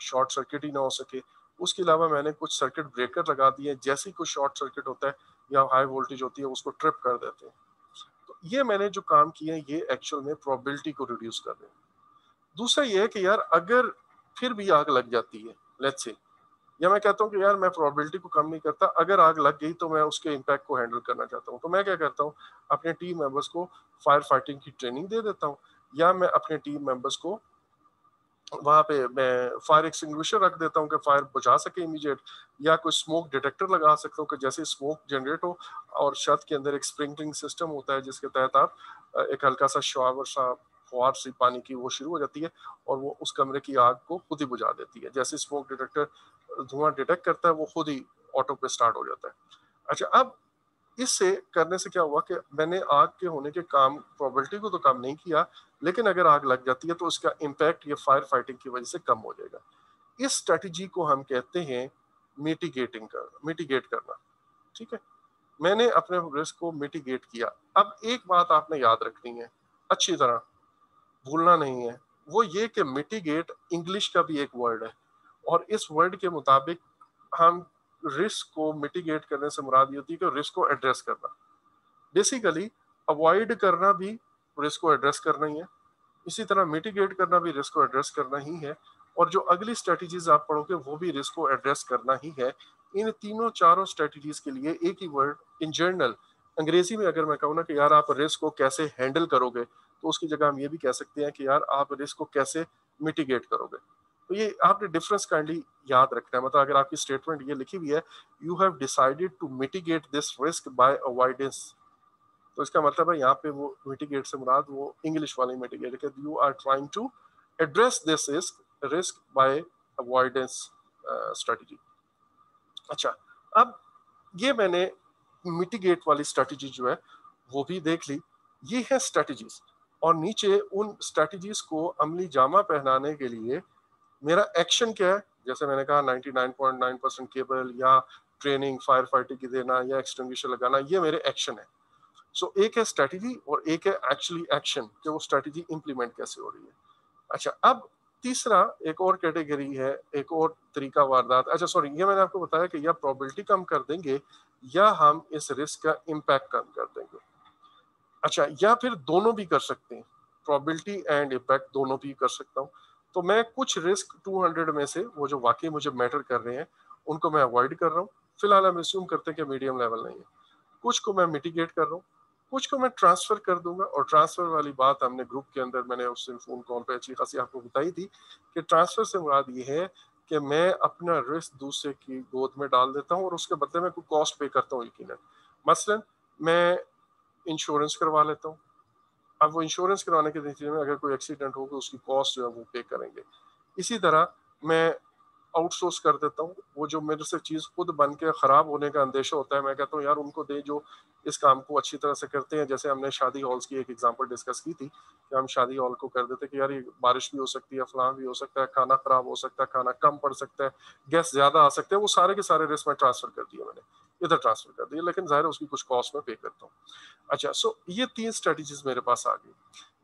शॉर्ट सर्किट ही ना हो सके। उसके अलावा मैंने कुछ सर्किट ब्रेकर लगा दिए, जैसे ही कोई शॉर्ट सर्किट होता है या हाई वोल्टेज होती है उसको ट्रिप कर देते हैं। तो ये मैंने जो काम किए हैं ये एक्चुअल में प्रोबेबिलिटी को रिड्यूस कर रहे हैं। दूसरा ये है कि यार अगर फिर भी आग लग जाती है, लेट्स से, या मैं कहता हूँ कि यार मैं प्रोबेबिलिटी को कम नहीं करता, अगर आग लग गई तो मैं उसके इम्पैक्ट को हैंडल करना चाहता हूँ, तो मैं क्या करता हूँ, अपने टीम मेंबर्स को फायर फाइटिंग की ट्रेनिंग दे देता हूँ, या मैं अपने टीम मेंबर्स को वहां पे मैं फायर एक्सटिंग्विशर रख देता हूँ कि फायर बुझा सके इमीडिएट, या कोई स्मोक डिटेक्टर लगा सकता हूँ कि जैसे स्मोक जनरेट हो और छत के अंदर एक स्प्रिंकलिंग सिस्टम होता है जिसके तहत आप एक हल्का सा शॉवर सा फुहार सी पानी की वो शुरू हो जाती है, और वो उस कमरे की आग को खुद ही बुझा देती है। जैसे स्मोक डिटेक्टर धुआं डिटेक्ट करता है वो खुद ही ऑटो पे स्टार्ट हो जाता है। अच्छा, अब इससे करने से क्या हुआ कि मैंने आग के होने के काम प्रोबेबिलिटी को तो कम नहीं किया, लेकिन अगर आग लग जाती है तो उसका इम्पैक्ट ये फायर फाइटिंग की वजह से कम हो जाएगा। इस स्ट्रेटजी को हम कहते हैं मिटिगेट करना। ठीक है, मैंने अपने रिस्क को मिटिगेट किया। अब एक बात आपने याद रखनी है, अच्छी तरह भूलना नहीं है, वो ये कि मिटिगेट इंग्लिश का भी एक वर्ड है, और इस वर्ड के मुताबिक हम रिस्क को मिटिगेट करने से मुराद ये होती है कि रिस्क को एड्रेस करना। बेसिकली अवॉइड करना भी रिस्क को एड्रेस करना ही है, इसी तरह मिटिगेट करना भी रिस्क को एड्रेस करना ही है, और जो अगली स्ट्रेटजीज आप पढ़ोगे वो भी रिस्क को एड्रेस करना ही है। इन तीनों चारों स्ट्रेटजीज के लिए एक ही वर्ड इन जनरल, अंग्रेजी में अगर मैं कहूँ ना कि यार आप रिस्क को कैसे हैंडल करोगे, तो उसकी जगह हम ये भी कह सकते हैं कि यार आप रिस्क को कैसे मिटिगेट करोगे। तो ये आपने डिफरेंस काइंडली याद रखना है। मतलब अगर आपकी स्टेटमेंट ये लिखी हुई है, you have decided to mitigate this risk by avoidance, तो इसका मतलब है यहाँ पे वो मिटिगेट से मुराद वो इंग्लिश वाली मिटिगेट है, you are trying to address this risk by avoidance strategy. अच्छा, अब ये मैंने मिटिगेट वाली स्ट्रेटजी जो है वो भी देख ली, ये है स्ट्रेटजीज। और नीचे उन स्ट्रेटजीज को अमली जामा पहनाने के लिए मेरा एक्शन क्या है, जैसे मैंने कहा 99.9% केबल या ट्रेनिंग फायर फाइटिंग की देना या एक्सटिंग्विशर लगाना, ये मेरे एक्शन है। सो एक है स्ट्रेटजी और एक है एक्चुअली एक्शन, कि वो स्ट्रेटजी इंप्लीमेंट कैसे हो रही है। अच्छा, अब तीसरा एक और कैटेगरी है, एक और तरीका वारदात। अच्छा सॉरी, ये मैंने आपको बताया कि या प्रोबेबिलिटी कम कर देंगे या हम इस रिस्क का इम्पैक्ट कम कर देंगे। अच्छा, या फिर दोनों भी कर सकते हैं, प्रोबेबिलिटी एंड इम्पैक्ट दोनों भी कर सकता हूँ। तो मैं कुछ रिस्क 200 में से वो जो वाकई मुझे मैटर कर रहे हैं उनको मैं अवॉइड कर रहा हूँ, फिलहाल हम अस्यूम करते हैं कि मीडियम लेवल नहीं है। कुछ को मैं मिटिगेट कर रहा हूँ, कुछ को मैं ट्रांसफर कर दूंगा। और ट्रांसफर वाली बात हमने ग्रुप के अंदर, मैंने उस दिन फोन कॉल पे अच्छी खासी आपको बताई थी कि ट्रांसफर से मुराद ये है कि मैं अपना रिस्क दूसरे की गोद में डाल देता हूँ और उसके बदले में कोई कॉस्ट पे करता हूँ यकीनन। मसलन मैं इंश्योरेंस करवा लेता हूँ, अब वो इंश्योरेंस करवाने के नतीजे में अगर कोई एक्सीडेंट होगा उसकी कॉस्ट जो है वो पे करेंगे। इसी तरह मैं आउटसोर्स कर देता हूँ, वो जो मेरे से चीज खुद बन के खराब होने का अंदेशा होता है, मैं कहता हूँ यार उनको दे जो इस काम को अच्छी तरह से करते हैं। जैसे हमने शादी हॉल्स की एक एग्जांपल डिस्कस की थी कि हम शादी हॉल को कर देते कि यार ये बारिश भी हो सकती है, फलां भी हो सकता है, खाना खराब हो सकता है, खाना कम पड़ सकता है, गेस्ट ज्यादा आ सकते हैं, वो सारे के सारे रिस्क में ट्रांसफर कर दिए मैंने, इधर ट्रांसफर कर दिए, लेकिन जाहिर है उसकी कुछ कॉस्ट में पे करता हूँ। अच्छा, सो ये 3 स्ट्रेटजीज मेरे पास आ गई।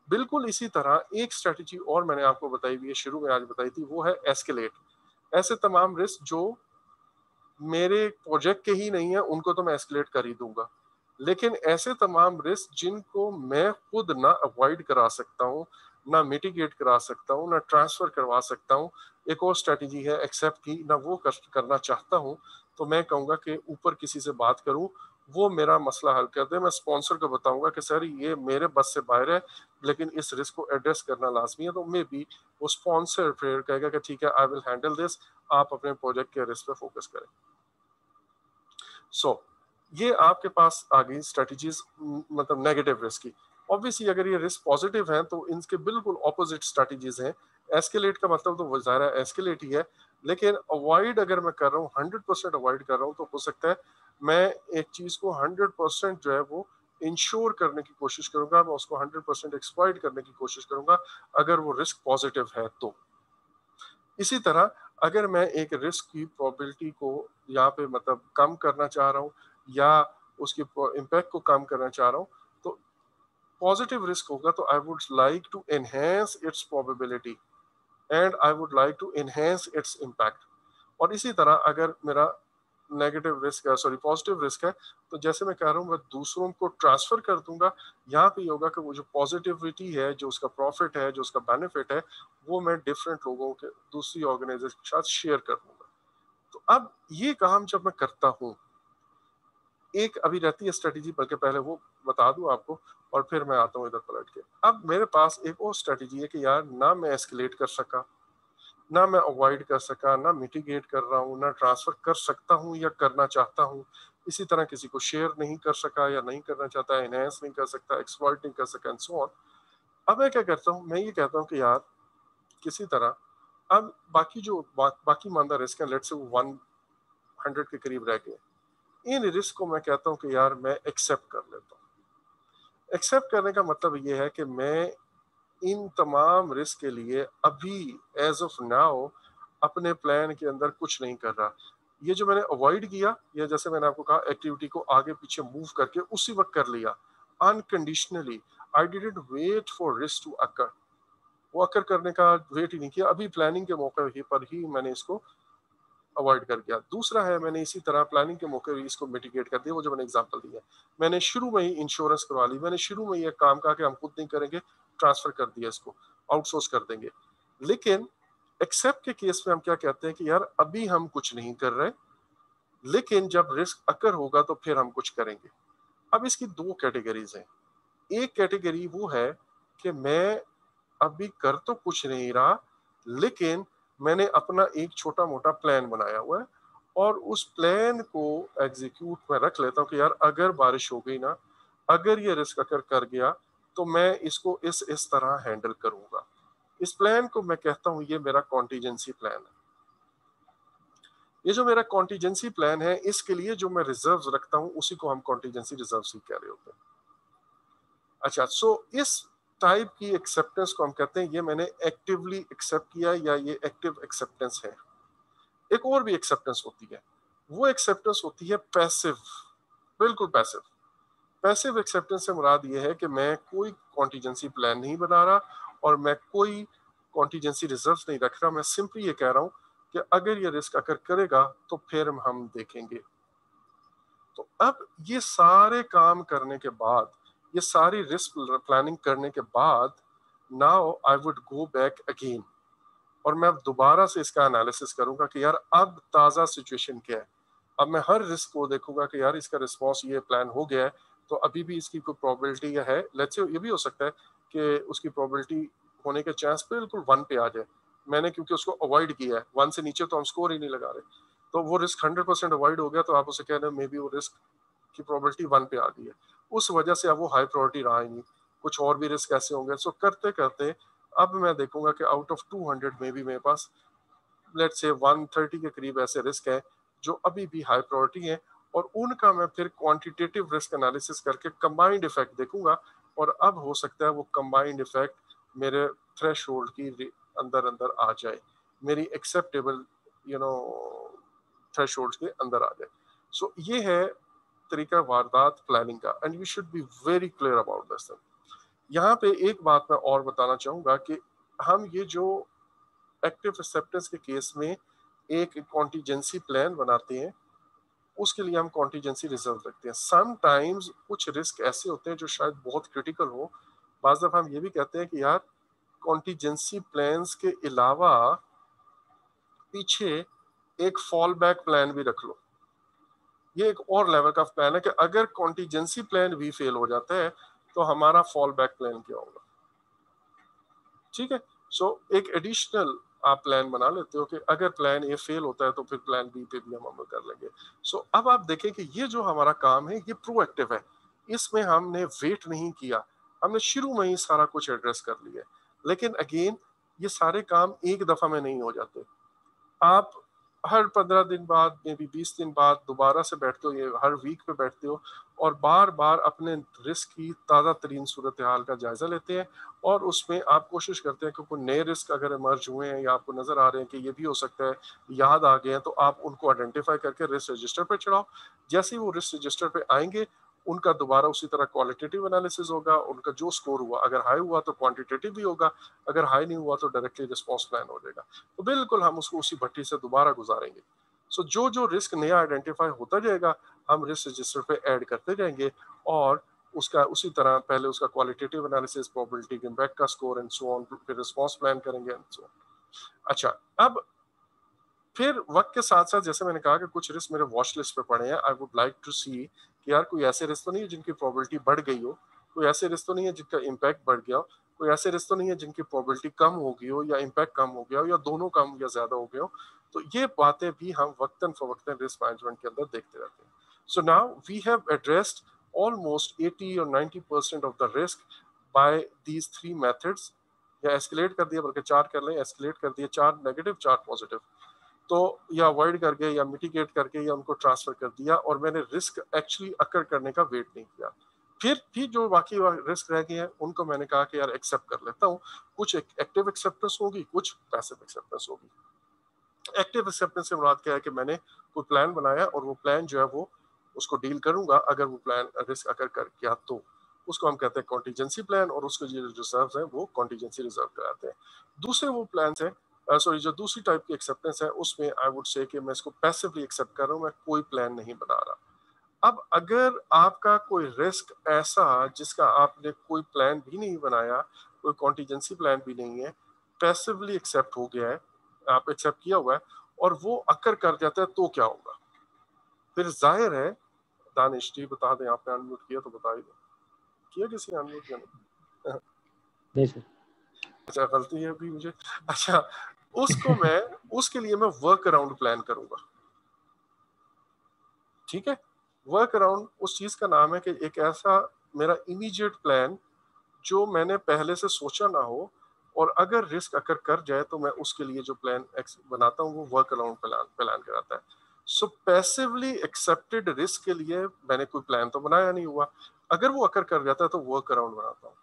बिल्कुल इसी तरह एक स्ट्रेटजी और मैंने आपको बताई हुई है, शुरू में आज बताई थी, वो है एस्केलेट। ऐसे तमाम रिस्क जो मेरे प्रोजेक्ट के ही नहीं है उनको तो मैं एस्केलेट कर ही दूंगा, लेकिन ऐसे तमाम रिस्क जिनको मैं खुद ना अवॉइड करा सकता हूँ, ना मिटिगेट करा सकता हूँ, ना ट्रांसफर करवा सकता हूँ, एक और स्ट्रेटजी है एक्सेप्ट की, ना वो करना चाहता हूँ, तो मैं कहूंगा कि ऊपर किसी से बात करूं, वो मेरा मसला हल कर दे। मैं स्पॉन्सर को बताऊंगा कि सर ये मेरे बस से बाहर है, लेकिन इस रिस्क को एड्रेस करना लाजमी है, तो मे बी वो स्पॉन्सर फिर कहेगा कि ठीक है आई विल हैंडल दिस, आप अपने प्रोजेक्ट के रिस्क पे फोकस करें। सो ये आपके पास आ गई स्ट्रेटजीज, मतलब नेगेटिव रिस्क की। ऑब्वियसली अगर ये रिस्क पॉजिटिव हैं तो इनके बिल्कुल ऑपोजिट स्ट्रेटजीज हैं। एस्केलेट का मतलब तो वो ज़ाहिर है एस्केलेट ही है, लेकिन अवॉइड अगर मैं कर रहा हूँ, 100% अवॉइड कर रहा हूँ, तो हो सकता है मैं एक चीज़ को 100% जो है वो इंश्योर करने की कोशिश करूंगा, मैं उसको 100% एक्सप्लॉइट करने की कोशिश करूंगा अगर वो रिस्क पॉजिटिव है तो। इसी तरह अगर मैं एक रिस्क की प्रोबेबिलिटी को यहाँ पे मतलब कम करना चाह रहा हूँ या उसकी इम्पैक्ट को कम करना चाह रहा हूँ, तो पॉजिटिव रिस्क होगा तो I would like to enhance its probability and I would like to enhance its impact. और इसी तरह अगर मेरा नेगेटिव रिस्क है, सॉरी पॉजिटिव रिस्क है, तो जैसे मैं कह रहा हूँ मैं दूसरों को ट्रांसफर कर दूंगा। यहाँ पे होगा कि वो जो पॉजिटिविटी है, जो उसका प्रॉफिट है, जो उसका बेनिफिट है, वो मैं डिफरेंट लोगों के दूसरी ऑर्गेनाइजेशन के साथ शेयर कर दूंगा। तो अब ये काम जब मैं करता हूँ, एक अभी रहती है स्ट्रेटेजी, बल्कि पहले वो बता दूं आपको और फिर मैं आता हूँ इधर पलट के। अब मेरे पास एक और स्ट्रेटेजी है कि यार ना मैं एस्केलेट कर सका, ना मैं अवॉइड कर सका, ना मिटिगेट कर रहा हूँ, ना ट्रांसफर कर सकता हूँ या करना चाहता हूँ, इसी तरह किसी को शेयर नहीं कर सका या नहीं करना चाहता, एनहेंस नहीं कर सकता, एक्सप्लॉइट नहीं कर सका एंड सो ऑन। अब मैं क्या करता हूँ, मैं ये कहता हूँ कि यार किसी तरह अब बाकी जो बाकी मानदा रिस्क है, लेट्स से 100 100 के करीब रह गए, इन रिस्क को मैं कहता हूँ कि यार मैं एक्सेप्ट कर लेता हूँ। एक्सेप्ट करने का मतलब ये है कि मैं इन तमाम रिस्क के लिए अभी एज ऑफ नाउ अपने प्लान के अंदर कुछ नहीं कर रहा। ये जो मैंने अवॉइड किया, या जैसे मैंने आपको कहा एक्टिविटी को आगे पीछे मूव करके उसी वक्त कर लिया unconditionally, I didn't wait for risk to occur, वो अकर करने का वेट ही नहीं किया, अभी प्लानिंग के मौके पर ही मैंने इसको अवॉइड कर गया। दूसरा है, मैंने इसी तरह प्लानिंग के मौके भी इसको मिटिगेट कर दिया, वो जो मैंने एग्जांपल दिया, मैंने शुरू में ही इंश्योरेंस करवा ली, मैंने शुरू में ये काम कहा कि हम खुद नहीं करेंगे, ट्रांसफर कर दिया, इसको आउटसोर्स कर देंगे। लेकिन एक्सेप्ट के केस में हम क्या कहते हैं कि यार अभी हम कुछ नहीं कर रहे, लेकिन जब रिस्क अकर होगा तो फिर हम कुछ करेंगे। अब इसकी दो कैटेगरीज हैं। एक कैटेगरी वो है कि मैं अभी कर तो कुछ नहीं रहा, लेकिन मैंने अपना एक छोटा मोटा प्लान बनाया हुआ है और उस प्लान को एग्जीक्यूट में रख लेता हूँ कि यार अगर बारिश हो गई ना, अगर ये रिस्क अगर कर गया तो मैं इसको इस तरह हैंडल करूंगा। इस प्लान को मैं कहता हूँ ये मेरा कॉन्टीजेंसी प्लान है। ये जो मेरा कॉन्टीजेंसी प्लान है, इसके लिए जो मैं रिजर्व रखता हूँ उसी को हम कॉन्टीजेंसी रिजर्व ही कह रहे होते हैं। अच्छा, सो इस टाइप की एक्सेप्टेंस को हम कहते हैं ये मैंने एक्टिवली एक्सेप्ट किया, या ये एक्टिव एक्सेप्टेंस है। एक और भी एक्सेप्टेंस होती है, वो एक्सेप्टेंस होती है पैसिव, बिल्कुल पैसिव। पैसिव एक्सेप्टेंस से मुराद ये है कि मैं कोई कॉन्टीजेंसी प्लान नहीं बना रहा और मैं कोई कॉन्टीजेंसी रिजर्व नहीं रख रहा, मैं सिंपली ये कह रहा हूं कि अगर ये रिस्क अगर करेगा तो फिर हम देखेंगे। तो अब ये सारे काम करने के बाद, ये सारी रिस्क प्लानिंग करने के बाद, now I would go back again और मैं दोबारा से इसका एनालिसिस करूंगा कि यार अब ताज़ा सिचुएशन क्या है। अब मैं हर रिस्क को देखूंगा कि यार इसका रिस्पॉन्स ये प्लान हो गया है तो अभी भी इसकी कोई प्रोबेबिलिटी है, लेट्स से ये भी हो सकता है कि उसकी प्रोबेबिलिटी होने के चांस बिल्कुल 1 पे आ जाए, मैंने क्योंकि उसको अवॉइड किया है, 1 से नीचे तो हम स्कोर ही नहीं लगा रहे, तो वो रिस्क 100% अवॉइड हो गया, तो आप उसे कह रहे हैं मे बी वो रिस्क की प्रोबेबिलिटी 1 पे आ गई है, उस वजह से अब वो हाई प्रायोरिटी रहा ही नहीं। कुछ और भी रिस्क ऐसे होंगे, सो करते करते अब मैं देखूंगा कि आउट ऑफ 200 में भी मेरे पास लेट्स से 130 के करीब ऐसे रिस्क है जो अभी भी हाई प्रायोरिटी है, और उनका मैं फिर क्वांटिटेटिव रिस्क एनालिसिस करके कंबाइंड इफेक्ट देखूंगा, और अब हो सकता है वो कंबाइंड इफेक्ट मेरे थ्रेशोल्ड की अंदर अंदर आ जाए, मेरी एक्सेप्टेबल थ्रेशोल्ड के अंदर आ जाए। सो ये है तरीका वारदात प्लानिंग का, and you should be very clear about this thing. यहाँ पे एक बात मैं और बताना चाहूंगा कि हम ये जो एक्टिव एक्सेप्टेंस के केस में एक कॉन्टीजेंसी प्लान बनाते हैं, उसके लिए हम कॉन्टीजेंसी रिजर्व रखते हैं। समटाइम्स कुछ रिस्क ऐसे होते हैं जो शायद बहुत क्रिटिकल हो, बाज़ दफा हम ये भी कहते हैं कि यार कॉन्टीजेंसी प्लान्स के अलावा पीछे एक फॉल बैक प्लान भी रख लो। ये एक और लेवल का प्लान है कि अगर कॉन्टीजेंसी प्लान भी फेल हो जाता है तो हमारा फॉल बैक प्लान क्या होगा। ठीक है, सो एक एडिशनल आप प्लान बना लेते हो कि अगर प्लान ए फेल होता है तो फिर प्लान बी पे भी हम अमल कर लेंगे। सो अब आप देखें कि ये जो हमारा काम है ये प्रोएक्टिव है, इसमें हमने वेट नहीं किया, हमने शुरू में ही सारा कुछ एड्रेस कर लिया। लेकिन अगेन ये सारे काम एक दफा में नहीं हो जाते, आप हर 15 दिन बाद में भी 20 दिन बाद दोबारा से बैठते हो, ये हर वीक पे बैठते हो और बार बार अपने रिस्क की ताज़ा तरीन सूरत हाल का जायजा लेते हैं, और उसमें आप कोशिश करते हैं कि कोई नए रिस्क अगर इमर्ज हुए हैं या आपको नजर आ रहे हैं कि ये भी हो सकता है, याद आ गए हैं, तो आप उनको आइडेंटिफाई करके रिस्क रजिस्टर पे चढ़ाओ। जैसे ही वो रिस्क रजिस्टर पे आएंगे उनका दोबारा उसी तरह क्वालिटेटिव एनालिसिस होगा, उनका जो स्कोर हुआ अगर हाई हुआ तो क्वांटिटेटिव भी होगा, अगर हाई नहीं हुआ तो डायरेक्टली रिस्पॉन्स प्लान हो जाएगा। तो बिल्कुल हम उसको उसी भट्टी से दोबारा गुजारेंगे। सो जो जो रिस्क नया आइडेंटिफाई होता जाएगा हम रिस्क रजिस्टर पे ऐड करते जाएंगे, और उसका उसी तरह पहले उसका क्वालिटेटिव एनालिसिस, प्रोबेबिलिटी इम्पैक्ट का स्कोर एंड सो ऑन, फिर रिस्पॉन्स प्लान करेंगे एंड सो ऑन। अच्छा, अब फिर वक्त के साथ साथ जैसे मैंने कहा कि कुछ रिस्क मेरे वॉच लिस्ट पे पड़े हैं, आई वुड लाइक टू सी कि यार कोई ऐसे रिस्क तो नहीं है जिनकी प्रोबेबिलिटी बढ़ गई हो, कोई ऐसे रिस्क तो नहीं है जिनका इम्पैक्ट बढ़ गया हो, कोई ऐसे रिस्क तो नहीं है जिनकी प्रोबेबिलिटी कम हो गई हो या इम्पैक्ट कम हो गया हो या दोनों कम या ज्यादा हो गए हो। तो ये बातें भी हम वक्तन फवक्तन रिस्क मैनेजमेंट के अंदर देखते रहते हैं। So now we have addressed almost 80 or 90% of the risk by these three methods, या एस्केलेट कर दिया, बल्कि चार कर लें, एस्केलेट कर दिए, चार नेगेटिव चार पॉजिटिव। तो या अवॉइड करके या मिटिगेट करके या उनको ट्रांसफर कर दिया, और मैंने रिस्क एक्चुअली अकर करने का वेट नहीं किया। फिर जो बाकी रिस्क रह गए हैं उनको मैंने कहा कि यार एक्सेप्ट कर लेता हूँ। कुछ एक्टिव एक्सेप्टेंस होगी, कुछ पैसिव एक्सेप्टेंस होगी। एक्टिव एक्सेप्टेंस से मुराद क्या है कि मैंने कोई प्लान बनाया और वो प्लान जो है वो उसको डील करूंगा, अगर वो प्लान रिस्क अगर कर गया तो उसको हम कहते हैं कॉन्टीजेंसी प्लान, और उसके जो रिजर्व है वो कॉन्टीजेंसी रिजर्व कराते हैं। दूसरे वो प्लान है, सॉरी, जो दूसरी टाइप की एक्सेप्टेंस है उसमें आई वुड से कि मैं इसको पैसिवली एक्सेप्ट कर रहा हूँ, मैं कोई प्लान नहीं बना रहा। अब अगर आपका कोई रिस्क ऐसा जिसका आपने कोई प्लान भी नहीं बनाया, कोई कॉन्टीजेंसी प्लान भी नहीं है, पैसिवली एक्सेप्ट हो गया है, आप एक्सेप्ट किया हुआ है, और वो अकर कर जाता है, तो क्या होगा? फिर जाहिर है, दानिश जी बता दें, आपने अनम्यूट किया तो बता ही दो, किया किसी ने अनम्यूट या नहीं?
नहीं सर।
अच्छा, गलती है अभी मुझे। अच्छा, उसको मैं उसके लिए मैं वर्क अराउंड प्लान करूंगा। ठीक है, वर्क अराउंड उस चीज का नाम है कि एक ऐसा मेरा इमीडिएट प्लान जो मैंने पहले से सोचा ना हो, और अगर रिस्क अकर कर जाए तो मैं उसके लिए जो प्लान बनाता हूँ वो वर्क अराउंड प्लान प्लान कराता है। सो पैसिवली एक्सेप्टेड रिस्क के लिए मैंने कोई प्लान तो बनाया नहीं हुआ, अगर वो अकर कर जाता है तो वर्क अराउंड बनाता हूँ।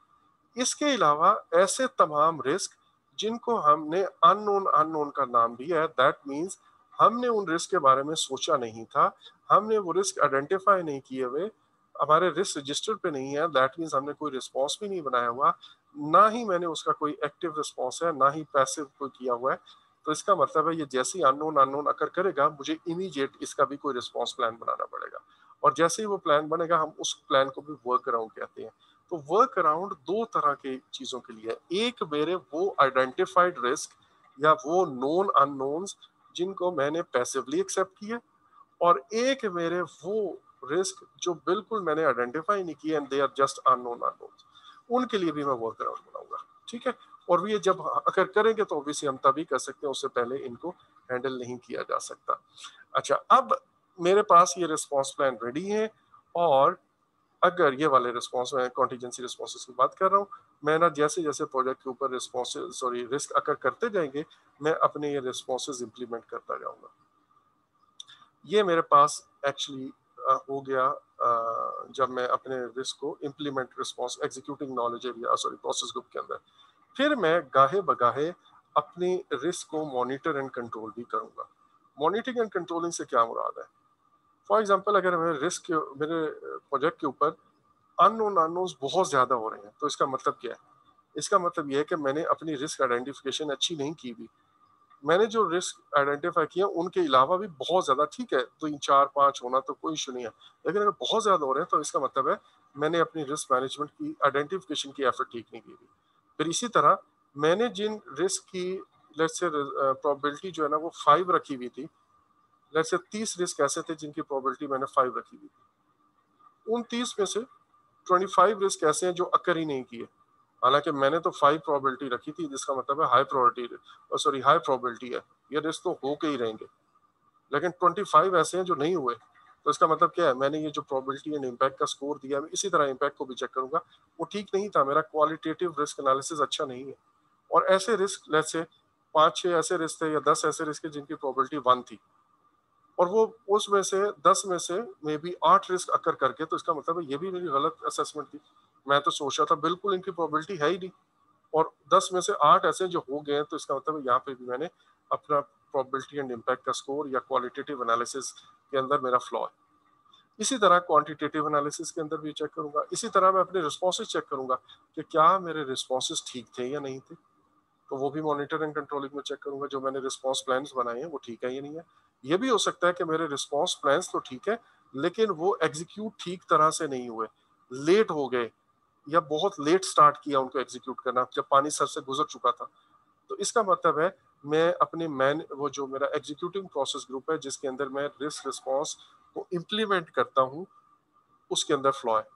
इसके अलावा ऐसे तमाम रिस्क जिनको हमने अननोन अननोन का नाम दिया है, दैट मींस हमने उन रिस्क के बारे में सोचा नहीं था, हमने वो रिस्क आइडेंटिफाई नहीं किए हुए, हमारे रिस्क रजिस्टर पे नहीं है, दैट मींस हमने कोई रिस्पॉन्स भी नहीं बनाया हुआ, ना ही मैंने उसका कोई एक्टिव रिस्पॉन्स है, ना ही पैसिव कोई किया हुआ है। तो इसका मतलब है ये जैसे ही अननोन अननोन अकर करेगा, मुझे इमीडिएट इसका भी कोई रिस्पॉन्स प्लान बनाना पड़ेगा, और जैसे ही वो प्लान बनेगा हम उस प्लान को भी वर्क अराउंड कहते हैं। तो वर्क अराउंड दो तरह के चीजों के लिए है, एक मेरे वो आइडेंटिफाइड रिस्क या वो नोन अननोन्स जिनको मैंने पैसिवली एक्सेप्ट किया, और एक मेरे वो रिस्क जो बिल्कुल मैंने आइडेंटिफाई नहीं किए and they are just unknown unknowns, उनके लिए भी मैं वर्क अराउंड बनाऊंगा। ठीक है, और ये जब अगर करेंगे तो ऑब्वियसली हम तभी कर सकते हैं, उससे पहले इनको हैंडल नहीं किया जा सकता। अच्छा, अब मेरे पास ये रिस्पॉन्स प्लान रेडी है, और अगर ये वाले रिस्पॉन्स में कॉन्टीजेंसी रिस्पॉन्सेस की बात कर रहा हूँ, मैं ना जैसे जैसे प्रोजेक्ट के ऊपर रिस्पॉन्सेस सॉरी रिस्क अकर करते जाएंगे, मैं अपने ये रिस्पॉन्सेस इंप्लीमेंट करता जाऊंगा। ये मेरे पास एक्चुअली हो गया जब मैं अपने रिस्क को implement response executing knowledge area sorry process group के अंदर, फिर मैं गाहे बगाहे अपनी रिस्क को मॉनिटर एंड कंट्रोल भी करूंगा। मॉनिटरिंग एंड कंट्रोलिंग से क्या मुराद है? फॉर एग्जांपल, अगर मेरे प्रोजेक्ट के ऊपर अननोन अननोन्स बहुत ज्यादा हो रहे हैं, तो इसका मतलब क्या है? इसका मतलब यह है कि मैंने अपनी रिस्क आइडेंटिफिकेशन अच्छी नहीं की भी। मैंने जो रिस्क आइडेंटिफाई किया उनके अलावा भी बहुत ज्यादा, ठीक है, तो 3 4 5 होना तो कोई इशू नहीं है, लेकिन अगर बहुत ज्यादा हो रहे हैं तो इसका मतलब है मैंने अपनी रिस्क मैनेजमेंट की आइडेंटिफिकेशन की एफर्ट ठीक नहीं की थी। फिर इसी तरह मैंने जिन रिस्क की लेट्स से प्रोबेबिलिटी जो है ना वो 5 रखी हुई थी, लेट्स से 30 रिस्क ऐसे थे जिनकी प्रोबेबिलिटी मैंने 5 रखी हुई थी, उन 30 में से 25 रिस्क ऐसे हैं जो अकर ही नहीं किए, हालांकि मैंने तो 5 प्रोबेबिलिटी रखी थी, जिसका मतलब है high probability sorry high probability है, ये रिस्क तो हो के ही रहेंगे, लेकिन 25 ऐसे हैं जो नहीं हुए। तो इसका मतलब क्या है? मैंने ये जो प्रोबेबिलिटी एंड इम्पैक्ट का स्कोर दिया, मैं इसी तरह इम्पैक्ट को भी चेक करूंगा, वो ठीक नहीं था, मेरा क्वालिटेटिव रिस्क एनालिसिस अच्छा नहीं है। और ऐसे रिस्क लेट्स से 5 6 ऐसे रिस्क थे या 10 ऐसे रिस्क थे जिनकी प्रोबेबिलिटी 1 थी, और वो उसमें से 10 में से मे बी 8 रिस्क अकर करके, तो इसका मतलब है ये भी मेरी गलत असेसमेंट थी। मैं तो सोच रहा था बिल्कुल इनकी प्रोबेबिलिटी है ही नहीं, और 10 में से 8 ऐसे जो हो गए हैं, तो इसका मतलब है यहाँ पे भी मैंने अपना प्रोबेबिलिटी एंड इम्पैक्ट का स्कोर या क्वालिटेटिव एनालिसिस के अंदर मेरा फ्लॉ है। इसी तरह क्वांटिटेटिव एनालिसिस के अंदर भी चेक करूंगा, इसी तरह मैं अपने रिस्पॉन्सेज चेक करूंगा कि क्या मेरे रिस्पॉन्सेज ठीक थे या नहीं थे, तो वो भी मॉनिटर एंड कंट्रोलिंग में चेक करूंगा, जो मैंने रिस्पॉन्स प्लान्स बनाए हैं वो ठीक है या नहीं है। ये भी हो सकता है कि मेरे रिस्पॉन्स प्लान्स तो ठीक है, लेकिन वो एग्जीक्यूट ठीक तरह से नहीं हुए, लेट हो गए, या बहुत लेट स्टार्ट किया उनको एग्जीक्यूट करना जब पानी सर से गुजर चुका था। तो इसका मतलब है मैं अपने मैन वो जो मेरा एग्जीक्यूटिंग प्रोसेस ग्रुप है जिसके अंदर मैं रिस्क रिस्पॉन्स को इम्प्लीमेंट करता हूँ, उसके अंदर फ्लॉ है।